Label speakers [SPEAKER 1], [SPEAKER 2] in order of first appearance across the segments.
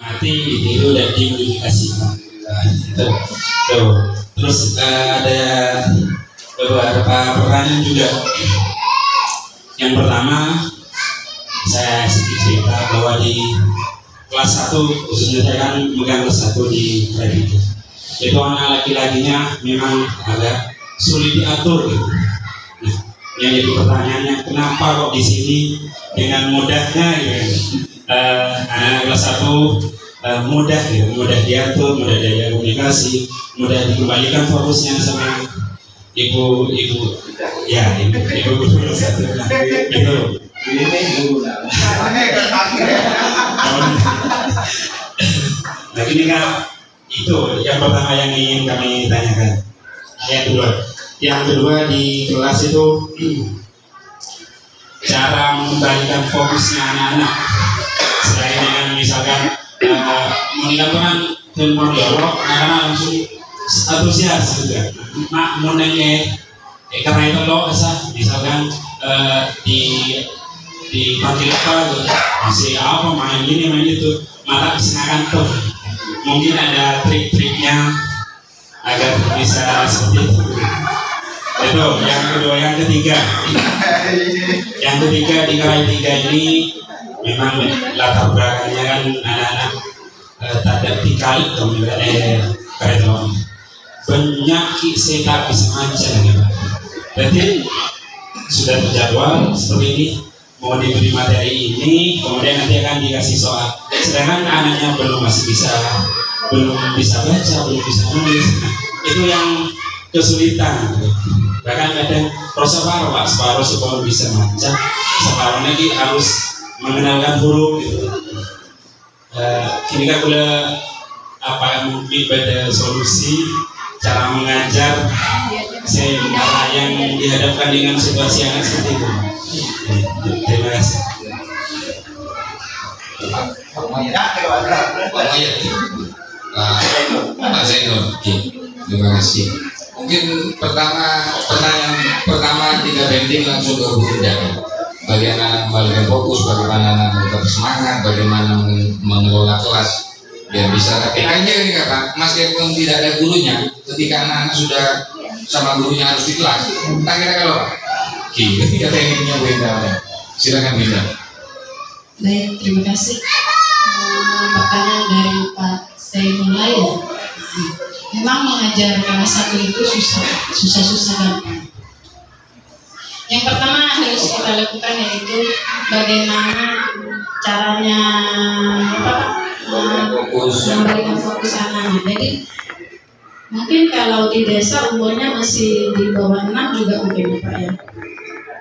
[SPEAKER 1] mati itu udah dimodifikasi. Tuh. Terus ada beberapa pertanyaan juga. Yang pertama, saya sedikit cerita bahwa di kelas 1, khususnya saya kan megang kelas 1 di kredit. Itu anak laki-lakinya memang agak sulit diatur gitu. Nah, yang jadi pertanyaannya, kenapa kok di sini dengan mudahnya gitu. Anak kelas 1 mudah gitu, mudah diatur, mudah diajak komunikasi, mudah dikembalikan fokusnya sama ibu ya ibu guru satu itu. Nah ini kan itu yang pertama yang ingin kami tanyakan. Yang kedua di kelas itu cara mengembalikan fokusnya anak-anak selain dengan misalkan menggunakan telepon dialog, anak-anak langsung antusias juga. Mak mau nanya karena itu lo misalkan di panggil apa gitu, masih apa main ini main itu, malah disengakan tuh. Mungkin ada trik-triknya agar bisa seperti itu. Itu yang kedua. Yang ketiga di kelas 3 ini memang latar belakangnya kan anak-anak tak ada tikal kereton penyakit saya tak bisa aja gitu. Berarti sudah terjadwal seperti ini, mau diberi materi ini, kemudian nanti akan dikasih soal. Sedangkan anaknya belum bisa baca, belum bisa nulis. Nah, itu yang kesulitan. Bahkan kadang separuh supaya bisa baca, separuh lagi harus mengenalkan huruf gitu. Kini kan apa mungkin pada solusi cara mengajar sehingga yang dihadapkan dengan situasi yang seperti itu. Terima kasih.
[SPEAKER 2] Pak Zainul, terima kasih. Mungkin pertanyaan pertama tidak penting langsung ke Bunda. Bagaimana kembalikan fokus, bagaimana anak tetap semangat, bagaimana mengelola kelas biar bisa KPK-nya ini kata meskipun tidak ada gurunya, ketika anak-anak sudah sama gurunya harus di kelas, tak kira kalau kita tekniknya beda. Silakan Bunda.
[SPEAKER 3] Baik, terima kasih. Pertanyaan dari Pak Zainul. Memang mengajar kelas 1 itu susah gampang. Yang pertama harus kita lakukan yaitu bagaimana caranya memberikan fokus anak-anak. Jadi mungkin kalau di desa umurnya masih di bawah 6 juga mungkin Pak ya.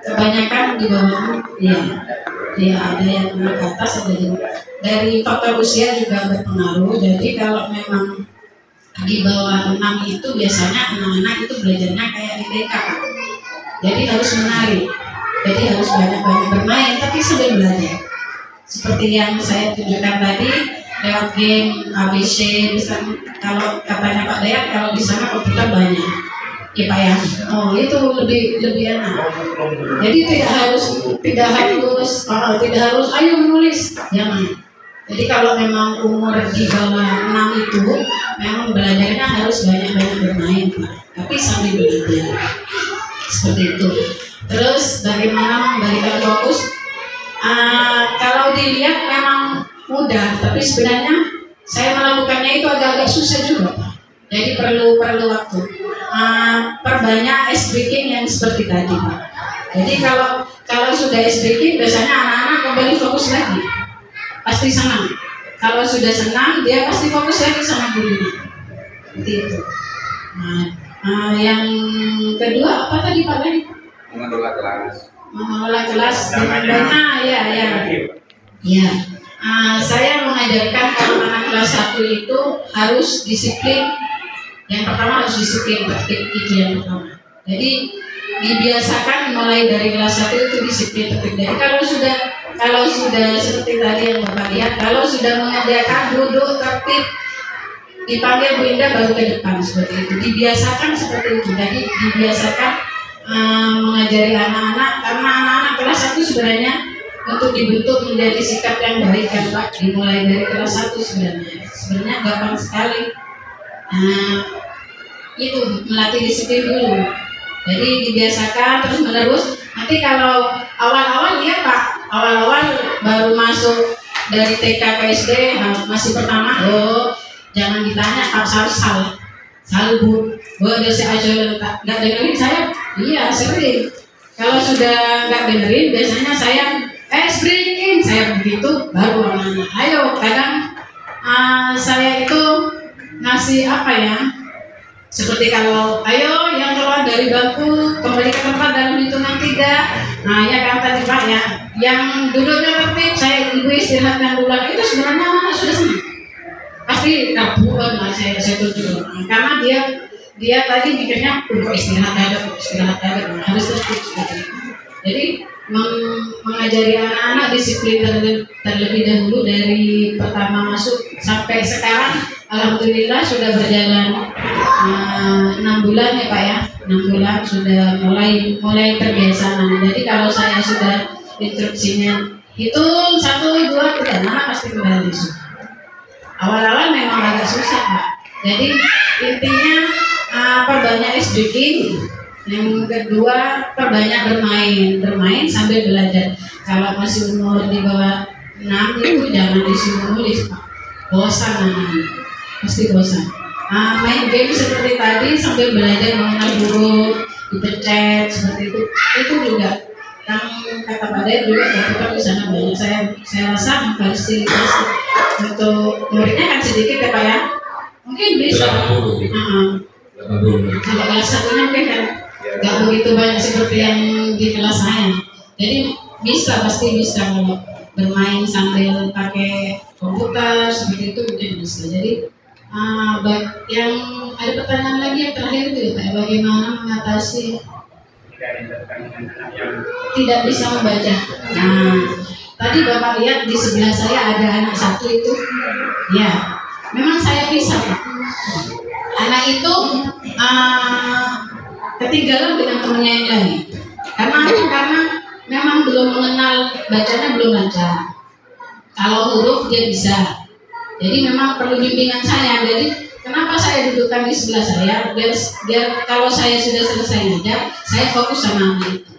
[SPEAKER 3] Kebanyakan di bawah 6 ya ada yang ke atas, ada yang dari faktor usia juga berpengaruh. Jadi kalau memang di bawah 6 itu biasanya anak-anak itu belajarnya kayak di TK. Jadi harus menarik, jadi harus banyak-banyak bermain, tapi sambil belajar. Seperti yang saya tunjukkan tadi, lewat game ABC, bisa kalau katanya Pak Dayat, kalau di sana komputer banyak, ya Pak ya. Oh itu lebih enak. Jadi tidak harus ayo menulis, jangan. Jadi kalau memang umur di bawah 6 itu, memang belajarnya harus banyak-banyak bermain Pak, tapi sambil belajar. Seperti itu. Terus bagaimana memberikan fokus? Kalau dilihat memang mudah, tapi sebenarnya saya melakukannya itu agak-agak susah juga, Pak. Jadi perlu waktu. Perbanyak ice breaking yang seperti tadi, Pak. Jadi kalau sudah ice breaking, biasanya anak-anak kembali fokus lagi, pasti senang. Kalau sudah senang, dia pasti fokus lagi sama gurunya. Seperti itu. Yang kedua apa tadi Pak Lani? Mengelola kelas dengan dana, ya. Saya mengajarkan kalau anak kelas 1 itu harus disiplin. Yang pertama harus disiplin, tertib itu yang pertama. Jadi dibiasakan mulai dari kelas 1 itu disiplin tertib. Jadi kalau sudah seperti tadi yang Bapak lihat, kalau sudah mengerjakan duduk tertib, dipanggil Bu Indah baru ke depan, seperti itu. Dibiasakan seperti itu. Jadi dibiasakan mengajari anak-anak, karena anak-anak kelas 1 sebenarnya untuk dibentuk menjadi sikap yang baik kan Pak, dimulai dari kelas 1 sebenarnya gampang sekali. Nah, itu melatih disiplin dulu. Jadi dibiasakan terus menerus. Nanti kalau awal-awal ya Pak, awal-awal baru masuk dari TK ke SD masih pertama, jangan ditanya Pak salbu, udah saya aja nggak dengerin saya, iya sering. Kalau sudah nggak dengerin, biasanya saya sprinting, saya begitu baru anak. Ayo, kadang saya itu ngasih apa ya? Seperti kalau, ayo yang keluar dari bangku kembali ke tempat dalam hitungan 3. Nah ya kan tadi Pak ya, yang duduknya tertib, saya ibu istirahatkan dulu. Itu sebenarnya anak sudah senang. Pasti tabuan lah saya tujuh. Karena dia tadi mikirnya untuk istirahat ada, harus tertib seperti itu. Jadi mengajari anak-anak disiplin terlebih dahulu dari pertama masuk sampai sekarang. Alhamdulillah sudah berjalan 6 bulan ya Pak ya, 6 bulan sudah mulai terbiasa. Jadi kalau saya sudah instruksinya hitung 1, 2, 3, anak pasti kembali. Awal-awal memang agak susah Pak. Jadi intinya perbanyak SDK. Yang kedua perbanyak bermain sambil belajar. Kalau masih umur di bawah 6 itu jangan disuruh nulis Pak, bosan anak. Pasti bosan. Main game seperti tadi sambil belajar mengenal huruf, dipencet seperti itu juga. Yang kata Pak Dayat juga bertukar di sana banyak. Saya rasa fasilitasi untuk muridnya kan sedikit ya Pak ya. Mungkin bisa. Kalau kelas 1-nya mungkin kan nggak begitu banyak seperti yang di kelas saya. Jadi pasti bisa kalau bermain sambil pakai komputer seperti itu mungkin bisa. Jadi yang ada pertanyaan lagi yang terakhir itu ya, bagaimana mengatasi tidak bisa membaca. Nah, tadi Bapak lihat di sebelah saya ada anak satu itu, ya, memang saya bisa. Anak itu ketinggalan dengan temannya yang lain. Karena memang belum mengenal bacanya, belum lancar. Kalau huruf dia bisa. Jadi memang perlu bimbingan saya. Jadi kenapa saya dudukkan di sebelah saya? Biar kalau saya sudah selesai ngajar, saya fokus sama anak itu.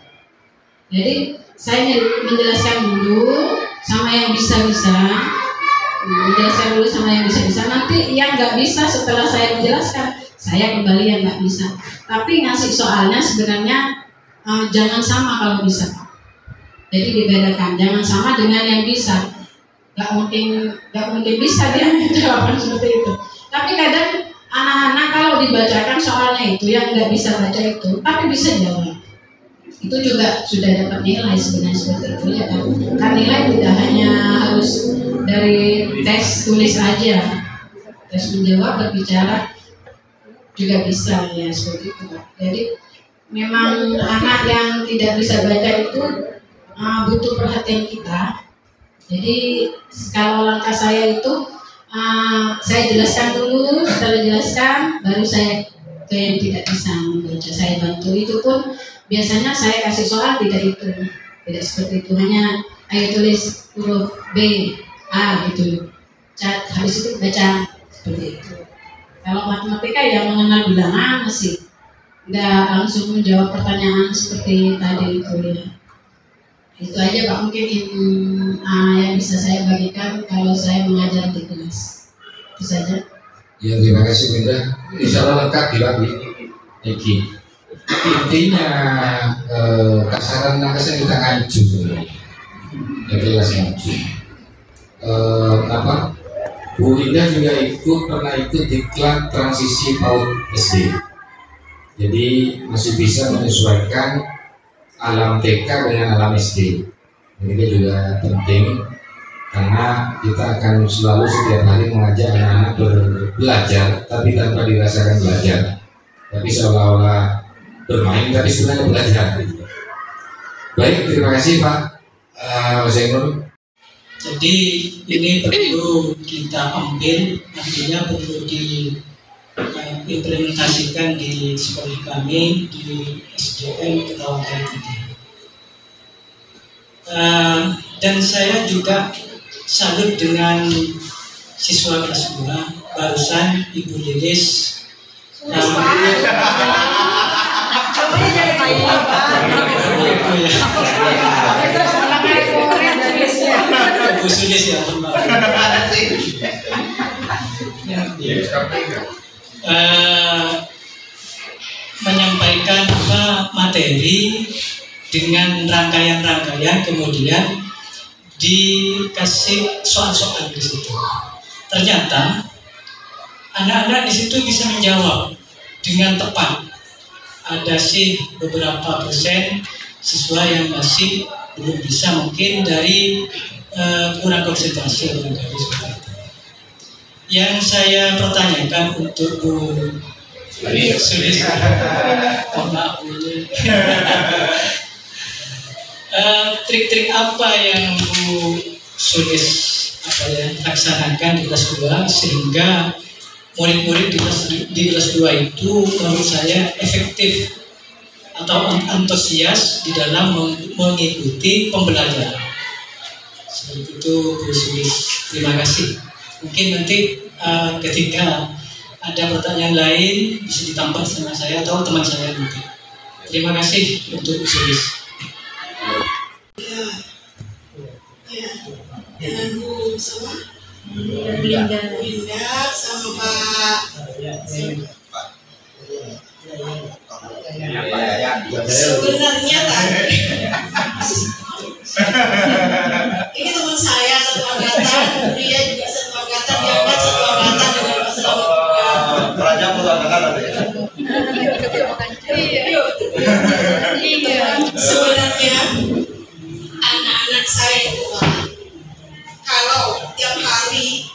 [SPEAKER 3] Jadi saya menjelaskan dulu sama yang bisa-bisa. Menjelaskan dulu sama yang bisa-bisa. Nanti yang nggak bisa setelah saya menjelaskan, saya kembali yang nggak bisa. Tapi ngasih soalnya sebenarnya jangan sama kalau bisa. Jadi dibedakan. Jangan sama dengan yang bisa. Gak mungkin bisa dia jawaban seperti itu. Tapi kadang anak-anak kalau dibacakan soalnya itu yang nggak bisa baca itu, tapi bisa jawab. Itu juga sudah dapat nilai sebenarnya seperti itu ya kan. Kan nilai tidak hanya harus dari tes tulis aja, tes menjawab berbicara juga bisa ya seperti itu. Jadi memang anak yang tidak bisa baca itu butuh perhatian kita. Jadi kalau langkah saya itu saya jelaskan dulu, setelah jelaskan baru saya ke yang tidak bisa membaca, saya bantu. Itu pun biasanya saya kasih soal tidak seperti itu, hanya ayo tulis huruf B, A gitu, habis itu baca seperti itu. Kalau matematika ya mengenal bilangan masih nggak langsung menjawab pertanyaan seperti tadi itu ya. Itu aja Pak mungkin yang bisa saya bagikan kalau saya mengajar di kelas. Itu saja.
[SPEAKER 2] Ya terima kasih Bunda. Insya Allah lengkap dibagi. Eki. Intinya kasaran-kasaran kita ngacu sebenarnya. Ya kelas ngacu. Bu Indah juga pernah ikut diklat transisi PAUD SD. Jadi masih bisa menyesuaikan alam TK dengan alam SD. Ini juga penting karena kita akan selalu setiap hari mengajak anak-anak belajar, tapi tanpa dirasakan belajar, tapi seolah-olah bermain tapi sebenarnya belajar. Baik, terima kasih Pak Zainul.
[SPEAKER 4] Jadi ini perlu kita ambil, artinya perlu diimplementasikan di sekolah kami di SDN Ketawang Kali 3. Dan saya juga salut dengan siswa kelas 2 barusan Ibu Lilis. Bu Sulis ya, menyampaikan materi dengan rangkaian-rangkaian, kemudian dikasih soal-soal di situ. Ternyata anak-anak di situ bisa menjawab dengan tepat. Ada sih beberapa persen siswa yang masih belum bisa, mungkin dari kurang konsentrasi barangkali seperti itu. Yang saya pertanyakan untuk Bu Sulis, maaf Bu, trik-trik apa yang Bu Sulis laksanakan di kelas 2 sehingga murid-murid di kelas 2 itu menurut saya efektif atau antusias di dalam mengikuti pembelajaran. Seperti itu Bu Sulis. Terima kasih. Mungkin nanti ketika ada pertanyaan lain bisa ditampar sama saya atau teman saya nanti. Terima kasih untuk Bu Sulis.
[SPEAKER 5] Dengan Bu sama Linda sama Pak. Sebenarnya tadi ini teman saya satu angkatan, dia juga satu angkatan, diangkat satu angkatan dengan Pak Selamat juga.
[SPEAKER 6] Raja satu angkatan ada ya?
[SPEAKER 5] Iya. Sebenarnya anak-anak saya itu Pak, kalau tiap hari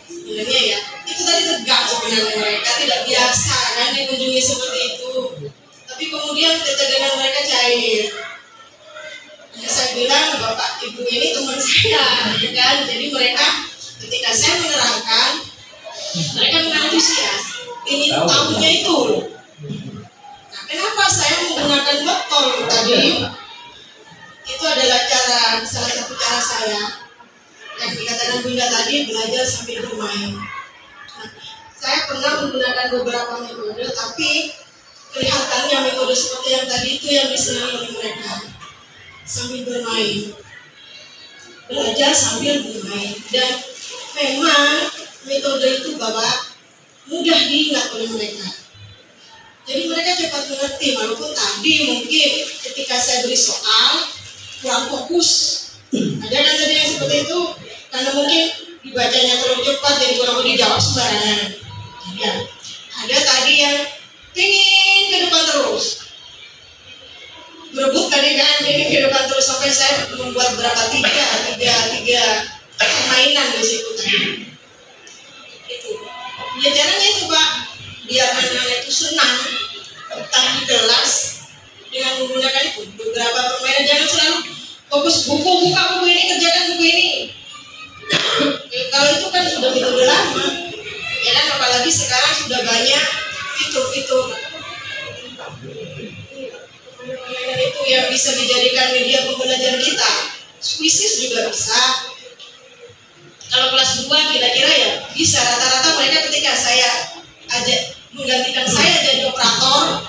[SPEAKER 5] sebenarnya ya itu tadi tegak sebenarnya, mereka tidak biasa kan dikunjungi seperti itu, tapi kemudian ketegangan mereka cair. Ya, saya bilang Bapak Ibu ini teman saya, ya kan? Jadi mereka ketika saya menerangkan, mereka mengantusias, ingin tahunya itu. Nah, kenapa saya menggunakan botol tadi? Itu adalah salah satu cara saya yang dikatakan Bunda tadi, belajar sambil bermain. Nah, saya pernah menggunakan beberapa metode, tapi kelihatannya metode seperti yang tadi itu yang disenangi oleh mereka. Sambil bermain, belajar sambil bermain, dan memang metode itu Bapak mudah diingat oleh mereka. Jadi mereka cepat mengerti, walaupun tadi mungkin ketika saya beri soal kurang fokus. Ada kan tadi yang seperti itu, karena mungkin dibacanya terlalu cepat jadi kurang dijawab sembarangan. Ya. Ada tadi yang pingin ke depan terus, berebut tadi kan, ini ke depan terus sampai saya membuat berapa tiga permainan di situ tadi. Itu. Ya caranya itu Pak, biar anak-anak itu senang betah di kelas dengan menggunakan itu beberapa permainan. Jangan selalu fokus buku, buka buku ini, kerjakan buku ini. Kalau itu kan sudah metode lama, ya kan, apalagi sekarang sudah banyak fitur-fitur itu yang bisa dijadikan media pembelajaran kita. Squishes juga bisa. Kalau kelas 2 kira-kira ya bisa. Rata-rata mereka ketika saya ajak menggantikan saya jadi operator,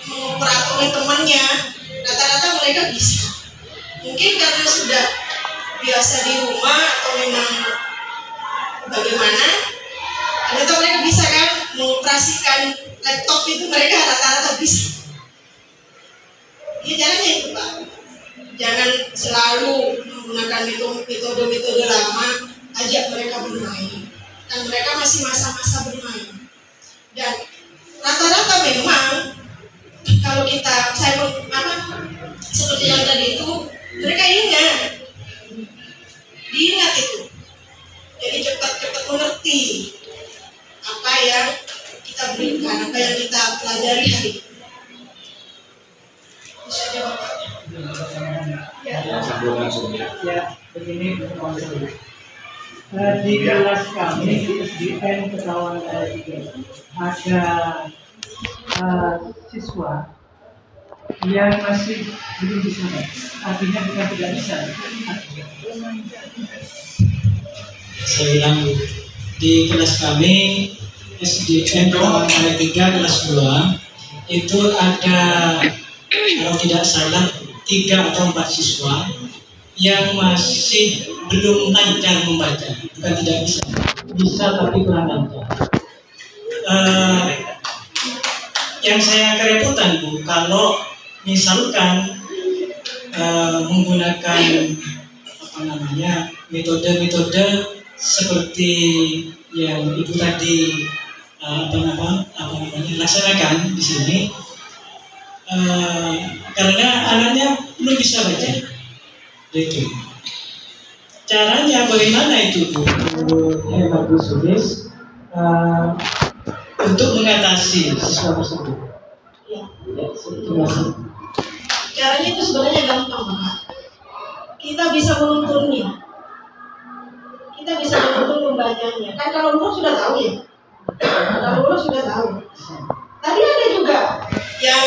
[SPEAKER 5] mengoperatori temannya, rata-rata mereka bisa. Mungkin karena sudah biasa di rumah atau memang bagaimana, ternyata mereka bisa kan mengoperasikan laptop itu, mereka rata-rata bisa. Ya caranya itu Pak, jangan selalu menggunakan metode-metode lama, ajak mereka bermain. Dan mereka masih masa-masa bermain. Dan rata-rata memang kalau saya seperti yang tadi itu, mereka diingat itu. Jadi cepat-cepat mengerti apa yang kita berikan, apa yang kita pelajari hari ini.
[SPEAKER 7] Ya, begini di kelas kami di SDN Ketahuan ada siswa yang masih belum bisa, artinya bukan tidak bisa.
[SPEAKER 4] Saya bilang Bu, di kelas kami SDN tahun 3 kelas 2 itu ada, kalau tidak salah, 3 atau 4 siswa yang masih belum lancar membaca, bukan tidak bisa tapi kurang lancar. Yang saya kerepotan Bu, kalau misalkan menggunakan metode-metode seperti yang Ibu tadi laksanakan di sini, karena anaknya belum bisa baca. Itu caranya bagaimana itu Bu? Hemat Bu Sulis untuk mengatasi siswa tersebut.
[SPEAKER 3] Ya.
[SPEAKER 4] Terima kasih.
[SPEAKER 3] Caranya itu sebenarnya gampang, Pak. Kita bisa menuntunnya. Kita bisa menuntun membacanya. Kan kalau umur sudah tahu ya. Kalau umur sudah tahu. Tadi ada juga yang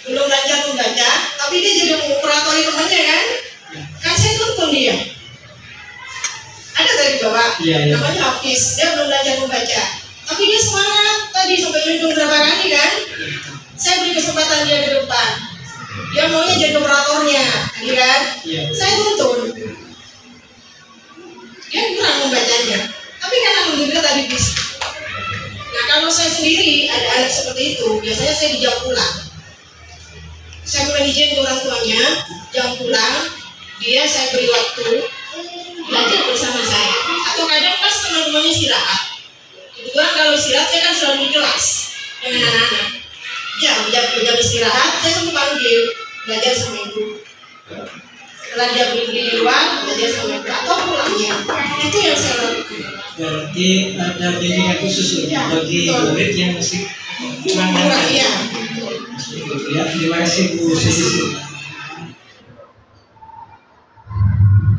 [SPEAKER 3] belum lancar membaca, tapi dia jadi mengoperatori temannya kan? Kan saya tuntun dia. Ada tadi Bapak, namanya Hafiz, dia belum lancar membaca. Tapi dia semangat tadi sampai menghitung berapa kali kan? Saya beri kesempatan dia ke depan. Dia maunya jadi operatornya, kan? Saya tuntun. Dia kurang membacanya, tapi karena alhamdulillah tadi bisa. Nah kalau saya sendiri ada anak seperti itu, biasanya saya di jam pulang. Saya mulai izin ke orang tuanya, jam pulang, dia saya beri waktu belajar bersama saya. Atau kadang pas teman-temannya istirahat. Kebetulan kalau istirahat saya kan selalu di kelas dengan anak-anak. Jam istirahat saya sempat panggil belajar sama ibu. Setelah dia beli di luar belajar sama ibu atau pulangnya. Itu yang saya lakukan.
[SPEAKER 4] Berarti ada bimbingan khusus bagi murid yang masih kurang lancar.
[SPEAKER 3] Ya.
[SPEAKER 4] Terima kasih Bu Sulis.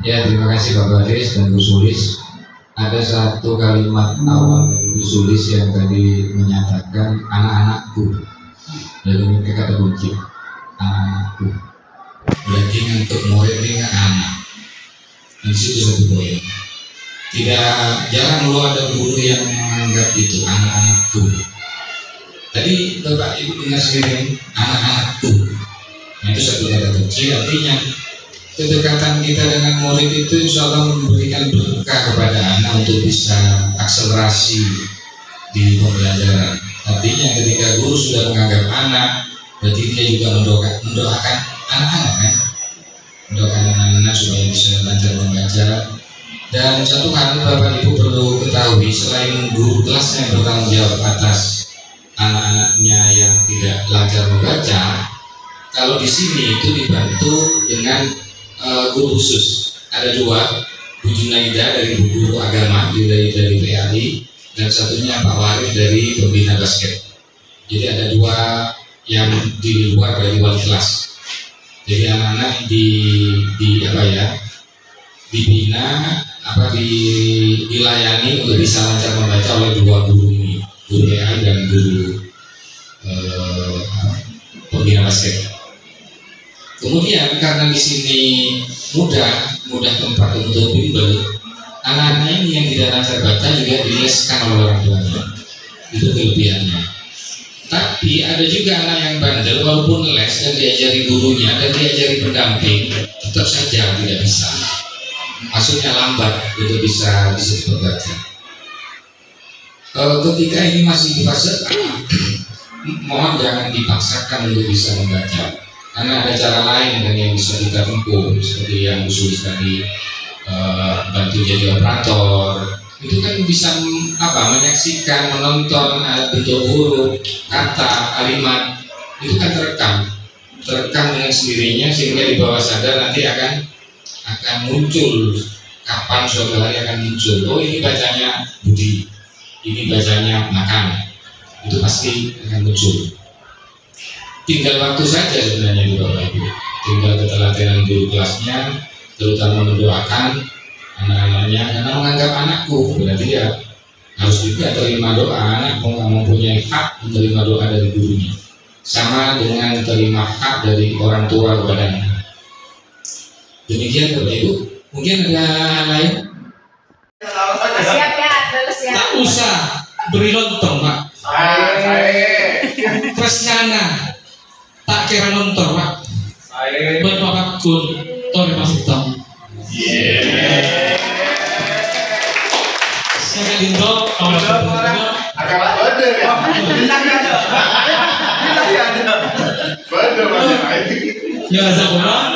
[SPEAKER 2] Ya, terima kasih Pak Baris dan Bu Sulis. Ada satu kalimat awal dari Bu Sulis yang tadi menyatakan anak-anakku. Dan ini kata kunci, anak-anakku. Berarti untuk murid ini anak. Dan situ satu poin. Jarang lo ada guru yang menganggap itu anak-anakku. Tadi Bapak Ibu dengar sendiri, anak-anakku. Nah, itu satu kata kunci, artinya kedekatan kita dengan murid itu insya Allah memberikan berkah kepada anak untuk bisa akselerasi di pembelajaran. Artinya ketika guru sudah menganggap anak, berarti dia juga mendoakan anak-anak kan? Mendoakan anak-anak supaya bisa lancar membaca. Dan satu hal Bapak Ibu perlu ketahui, selain guru kelasnya yang bertanggung jawab atas anak-anaknya yang tidak lancar membaca, kalau di sini itu dibantu dengan guru khusus. Ada 2, Bu Junaida dari guru agama dari PAI, dan satunya Pak Warif dari pembina basket. Jadi ada 2 yang di luar dari wali kelas. Jadi anak-anak dibina dilayani untuk bisa lancar membaca oleh 2 guru ini, guru PAI dan guru pembina basket. Kemudian karena di sini mudah tempat untuk bimbel, anak-anak ini yang tidak lancar baca juga dileskan oleh orang tuanya. Itu kelebihannya. Tapi ada juga anak yang bandel, walaupun les dan diajari gurunya dan diajari pendamping, tetap saja tidak bisa. Maksudnya lambat untuk bisa membaca. Ketika ini masih di fase mohon jangan dipaksakan untuk bisa membaca. Karena ada cara lain dan yang bisa kita tempuh, seperti yang Bu Sulis tadi, bantu jadi operator. Itu kan bisa menyaksikan, menonton bentuk huruf, kata, kalimat, itu kan terekam dengan sendirinya, sehingga di bawah sadar nanti akan muncul kapan suatu hari akan muncul. Oh, ini bacanya Budi, ini bacanya makan, itu pasti akan muncul. Tinggal waktu saja sebenarnya di Bapak Ibu. Tinggal ketelatenan guru kelasnya, terutama mendoakan anak-anaknya, karena menganggap anakku berarti ya harus juga terima doa. Anak mempunyai hak menerima doa dari gurunya. sama dengan terima hak dari orang tua kepada anak. Demikian Bapak Ibu. Mungkin ada lain?
[SPEAKER 8] Siap ya, siap.
[SPEAKER 4] Tak usah beri lontong Pak. Tresnana tak kira nonton Pak. Bapak kun tore masuk tom. Saya lindo awal
[SPEAKER 6] Agak bener ya. Bener
[SPEAKER 4] ya Zabulah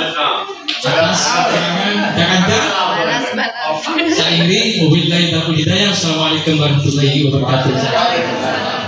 [SPEAKER 4] atas keterangan Jakarta. Saya ini mobil lain tak hidayah. Assalamualaikum warahmatullahi wabarakatuh.